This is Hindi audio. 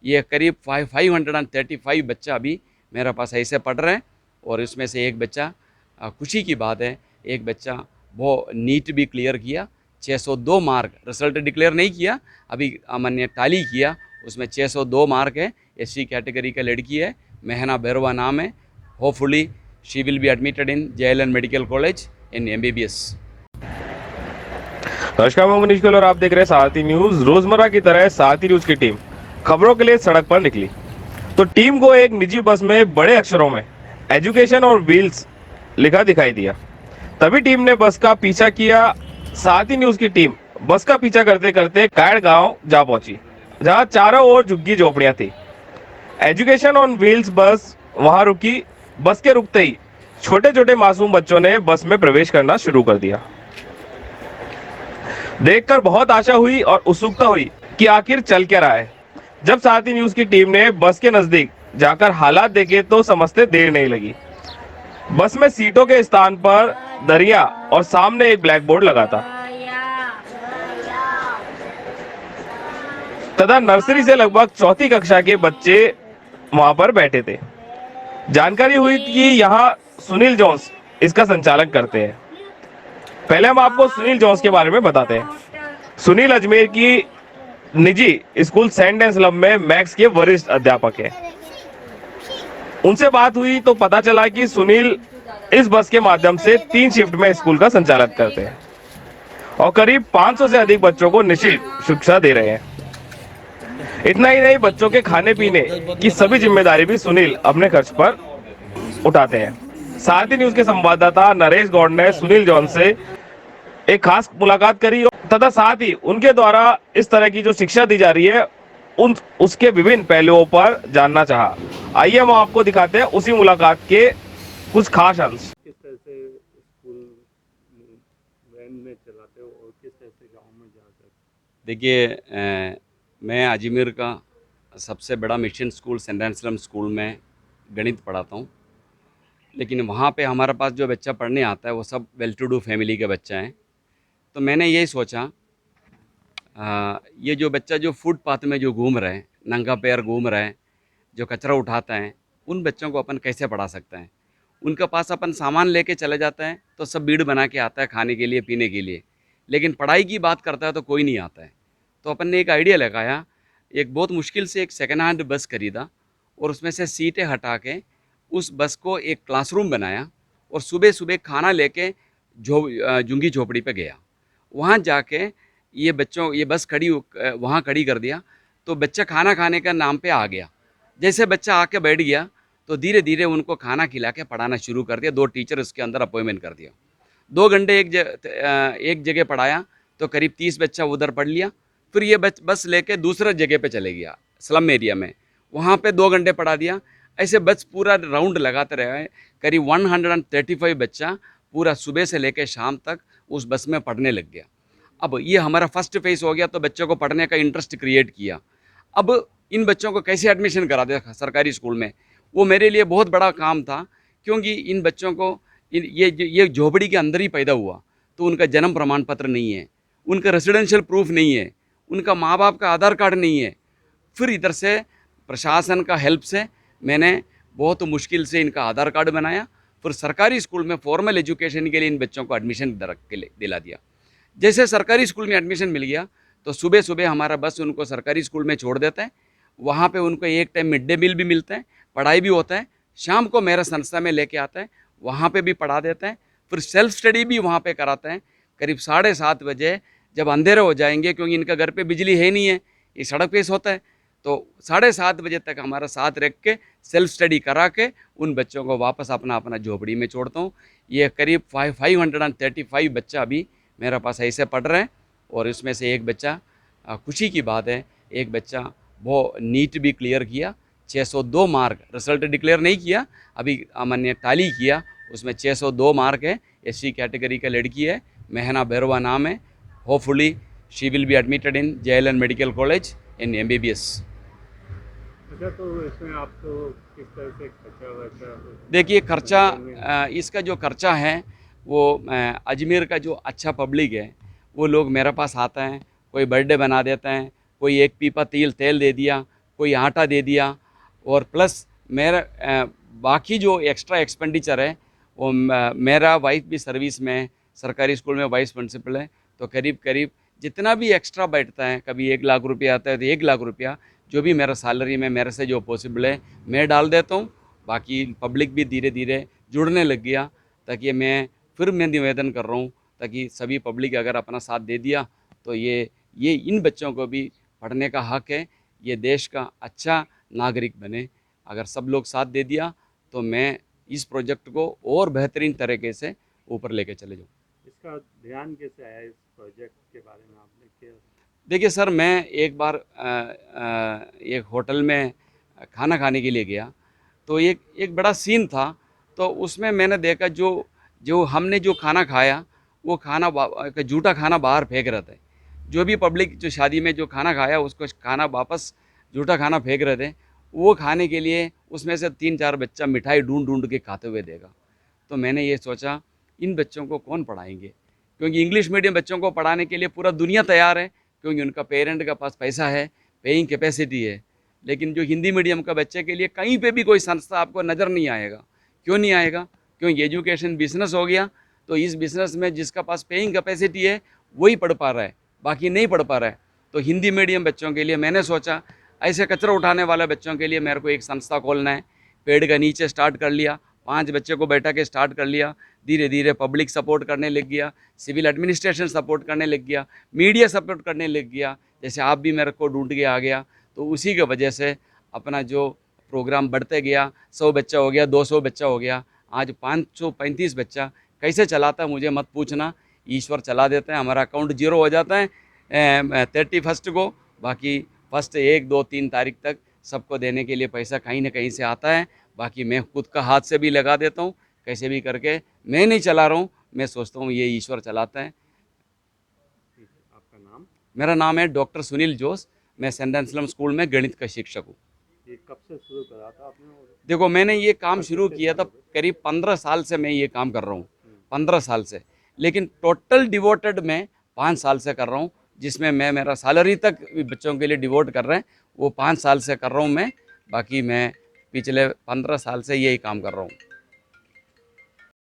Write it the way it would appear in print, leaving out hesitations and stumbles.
ये करीब 535 बच्चा अभी मेरे पास ऐसे पढ़ रहे हैं। और इसमें से एक बच्चा, खुशी की बात है, एक बच्चा वो नीट भी क्लियर किया, 602 मार्क, रिजल्ट डिक्लेयर नहीं किया अभी, मैंने टैली किया, उसमें 602 मार्क है। एससी कैटेगरी का लड़की है, मेहना बैरवा नाम है। Hopefully she will be admitted in JLN medical college in MBBS। नमस्कार, मैं मनीष गोयल और आप देख रहे हैं सारथी न्यूज। रोजमर्रा की तरह सारथी न्यूज की टीम खबरों के लिए सड़क पर निकली, तो टीम को एक निजी बस में बड़े अक्षरों में एजुकेशन और व्हील्स लिखा दिखाई दिया। तभी टीम ने बस का पीछा किया। सारथी न्यूज की टीम बस का पीछा करते करते कायड़ गांव जा पहुंची, जहां चारों ओर झुग्गी झोपड़ियां थी। एजुकेशन ऑन व्हील्स बस वहां रुकी। बस के रुकते ही छोटे छोटे मासूम बच्चों ने बस में प्रवेश करना शुरू कर दिया। देखकर बहुत आशा हुई और उत्सुकता हुई कि आखिर चल क्या रहा है। जब सारथी न्यूज की टीम ने बस के नजदीक जाकर हालात देखे तो समझते देर नहीं लगी। बस में सीटों के स्थान पर दरिया और सामने एक ब्लैक बोर्ड लगा था, तथा नर्सरी से लगभग चौथी कक्षा के बच्चे वहां पर बैठे थे। जानकारी हुई कि यहाँ सुनील जोन्स इसका संचालन करते हैं। पहले हम आपको सुनील जोन्स के बारे में बताते हैं। सुनील अजमेर की निजी स्कूल सेंट एंड स्लम में मैथ्स के वरिष्ठ अध्यापक हैं। उनसे बात हुई तो पता चला कि सुनील इस बस के माध्यम से 3 शिफ्ट में स्कूल का संचालन करते हैं और करीब 500 से अधिक बच्चों को निःशुल्क शिक्षा दे रहे हैं। इतना ही नहीं, बच्चों के खाने पीने की सभी जिम्मेदारी भी सुनील अपने खर्च पर उठाते हैं। सारथी न्यूज के संवाददाता नरेश गौड़ ने सुनील जॉन से एक खास मुलाकात करी तथा साथ ही उनके द्वारा इस तरह की जो शिक्षा दी जा रही है उसके विभिन्न पहलुओं पर जानना चाहा। आइए हम आपको दिखाते हैं उसी मुलाकात के कुछ खास अंश। किस तरह से स्कूल वैन में चलाते हो और किस तरह से गांव में जाकर? देखिए, मैं अजमेर का सबसे बड़ा mission school Saint Anselm school में गणित पढ़ाता हूँ। लेकिन वहाँ पे हमारे पास जो बच्चा पढ़ने आता है वो सब वेल टू डू फैमिली के बच्चा हैं। तो मैंने यही सोचा, ये जो बच्चा जो फुटपाथ में जो घूम रहे हैं, नंगा पैर घूम रहे हैं, जो कचरा उठाते हैं, उन बच्चों को अपन कैसे पढ़ा सकते हैं। उनके पास अपन सामान लेके चले जाते हैं तो सब भीड़ बना के आता है खाने के लिए, पीने के लिए, लेकिन पढ़ाई की बात करता है तो कोई नहीं आता है। तो अपन ने एक आइडिया लगाया, एक बहुत मुश्किल से एक सेकेंड हैंड बस खरीदा और उसमें से सीटें हटा के उस बस को एक क्लासरूम बनाया और सुबह सुबह खाना लेके झुग्गी झोपड़ी पे गया। वहाँ जाके ये बस वहाँ खड़ी कर दिया। तो बच्चा खाना खाने का नाम पे आ गया। जैसे बच्चा आके बैठ गया तो धीरे धीरे उनको खाना खिला के पढ़ाना शुरू कर दिया। 2 टीचर उसके अंदर अपॉइंटमेंट कर दिया। 2 घंटे एक जगह पढ़ाया तो करीब 30 बच्चा उधर पढ़ लिया। फिर ये बस लेके दूसरा जगह पे चले गया स्लम एरिया में, वहाँ पे 2 घंटे पढ़ा दिया। ऐसे बस पूरा राउंड लगाते रहे। करीब 135 बच्चा पूरा सुबह से लेकर शाम तक उस बस में पढ़ने लग गया। अब ये हमारा फर्स्ट फेज हो गया, तो बच्चों को पढ़ने का इंटरेस्ट क्रिएट किया। अब इन बच्चों को कैसे एडमिशन करा दिया सरकारी स्कूल में, वो मेरे लिए बहुत बड़ा काम था। क्योंकि इन बच्चों को ये झोपड़ी के अंदर ही पैदा हुआ, तो उनका जन्म प्रमाण पत्र नहीं है, उनका रेसिडेंशियल प्रूफ नहीं है, उनका माँ बाप का आधार कार्ड नहीं है। फिर इधर से प्रशासन का हेल्प से मैंने बहुत मुश्किल से इनका आधार कार्ड बनाया। फिर सरकारी स्कूल में फॉर्मल एजुकेशन के लिए इन बच्चों को एडमिशन दिला दिया। जैसे सरकारी स्कूल में एडमिशन मिल गया तो सुबह सुबह हमारा बस उनको सरकारी स्कूल में छोड़ देता है। वहाँ पे उनको एक टाइम मिड डे मील भी मिलता है, पढ़ाई भी होता है। शाम को मेरा संस्था में लेके आता है, वहाँ पे भी पढ़ा देते हैं। फिर सेल्फ स्टडी भी वहाँ पे कराते हैं। करीब 7:30 बजे जब अंधेरे हो जाएंगे, क्योंकि इनका घर पे बिजली है नहीं है, ये सड़क पे होता है, तो 7:30 बजे तक हमारा साथ रख के सेल्फ स्टडी करा के उन बच्चों को वापस अपना अपना झोपड़ी में छोड़ता हूँ। ये करीब 535 बच्चा अभी मेरे पास ऐसे पढ़ रहे हैं। और इसमें से एक बच्चा, खुशी की बात है, एक बच्चा वो नीट भी क्लियर किया, 602 मार्क, रिजल्ट डिक्लेयर नहीं किया अभी, मैंने टैली किया, उसमें 602 मार्क है। एससी कैटेगरी का लड़की है, मेहना बैरवा नाम है। Hopefully she will be admitted in JLN medical college in MBBS। अच्छा, तो इसमें आप तो किस तरह से खर्चा वर्चा? देखिए, खर्चा, इसका जो खर्चा है वो अजमेर का जो अच्छा पब्लिक है वो लोग मेरे पास आता है, कोई बर्थडे बना देते हैं, कोई एक पीपा तेल दे दिया, कोई आटा दे दिया, और प्लस मेरा बाकी जो एक्स्ट्रा एक्सपेंडिचर है वो मेरा वाइफ भी सर्विस में है, सरकारी स्कूल में वाइस प्रिंसिपल है, तो करीब करीब जितना भी एक्स्ट्रा बैठता है, कभी 1 लाख रुपया आता है तो 1 लाख रुपया जो भी मेरा सैलरी में मेरे से जो पॉसिबल है मैं डाल देता हूँ। बाकी पब्लिक भी धीरे धीरे जुड़ने लग गया, ताकि मैं निवेदन कर रहा हूँ ताकि सभी पब्लिक अगर अपना साथ दे दिया तो ये इन बच्चों को भी पढ़ने का हक है, ये देश का अच्छा नागरिक बने। अगर सब लोग साथ दे दिया तो मैं इस प्रोजेक्ट को और बेहतरीन तरीके से ऊपर लेके चले जाऊँ। इसका ध्यान कैसे आया इस प्रोजेक्ट के बारे में आपने क्या? देखिए सर, मैं एक बार एक होटल में खाना खाने के लिए गया, तो एक बड़ा सीन था। तो उसमें मैंने देखा जो जो हमने जो खाना खाया वो खाना जूठा खाना बाहर फेंक रहे थे। जो भी पब्लिक जो शादी में जो खाना खाया उसको खाना वापस जूठा खाना फेंक रहे थे। वो खाने के लिए उसमें से 3-4 बच्चा मिठाई ढूंढ ढूंढ के खाते हुए देखा। तो मैंने ये सोचा इन बच्चों को कौन पढ़ाएंगे, क्योंकि इंग्लिश मीडियम बच्चों को पढ़ाने के लिए पूरा दुनिया तैयार है, क्योंकि उनका पेरेंट के पास पैसा है, पेइंग कैपेसिटी है। लेकिन जो हिंदी मीडियम का बच्चे के लिए कहीं पे भी कोई संस्था आपको नज़र नहीं आएगा। क्यों नहीं आएगा? क्योंकि एजुकेशन बिजनेस हो गया, तो इस बिज़नेस में जिसका पास पेइंग कैपेसिटी है वही पढ़ पा रहा है, बाकी नहीं पढ़ पा रहा है। तो हिंदी मीडियम बच्चों के लिए मैंने सोचा ऐसे कचरा उठाने वाले बच्चों के लिए मेरे को एक संस्था खोलना है। पेड़ के नीचे स्टार्ट कर लिया, 5 बच्चे को बैठा के स्टार्ट कर लिया, धीरे धीरे पब्लिक सपोर्ट करने लग गया, सिविल एडमिनिस्ट्रेशन सपोर्ट करने लग गया, मीडिया सपोर्ट करने लग गया, जैसे आप भी मेरे को ढूंढ के आ गया। तो उसी की वजह से अपना जो प्रोग्राम बढ़ते गया, 100 बच्चा हो गया, 200 बच्चा हो गया, आज 535 बच्चा। कैसे चलाता है मुझे मत पूछना, ईश्वर चला देता है। हमारा अकाउंट जीरो हो जाता है 31 को, बाकी फर्स्ट 1, 2, 3 तारीख तक सबको देने के लिए पैसा कहीं ना कहीं से आता है। बाकी मैं खुद का हाथ से भी लगा देता हूँ, कैसे भी करके। मैं नहीं चला रहा हूँ, मैं सोचता हूँ ये ईश्वर चलाता है। ठीक है, आपका नाम? मेरा नाम है डॉक्टर सुनील जोश, मैं सेंट एंसलम स्कूल में गणित का शिक्षक हूँ। ये कब से शुरू करा था आपने? देखो मैंने ये काम शुरू किया था करीब 15 साल से मैं ये काम कर रहा हूँ, 15 साल से। लेकिन टोटल डिवोटेड मैं 5 साल से कर रहा हूँ, जिसमें मैं मेरा सैलरी तक बच्चों के लिए डिवोट कर रहे हैं वो 5 साल से कर रहा हूँ मैं। बाकी मैं पिछले 15 साल से यही काम कर रहा हूँ।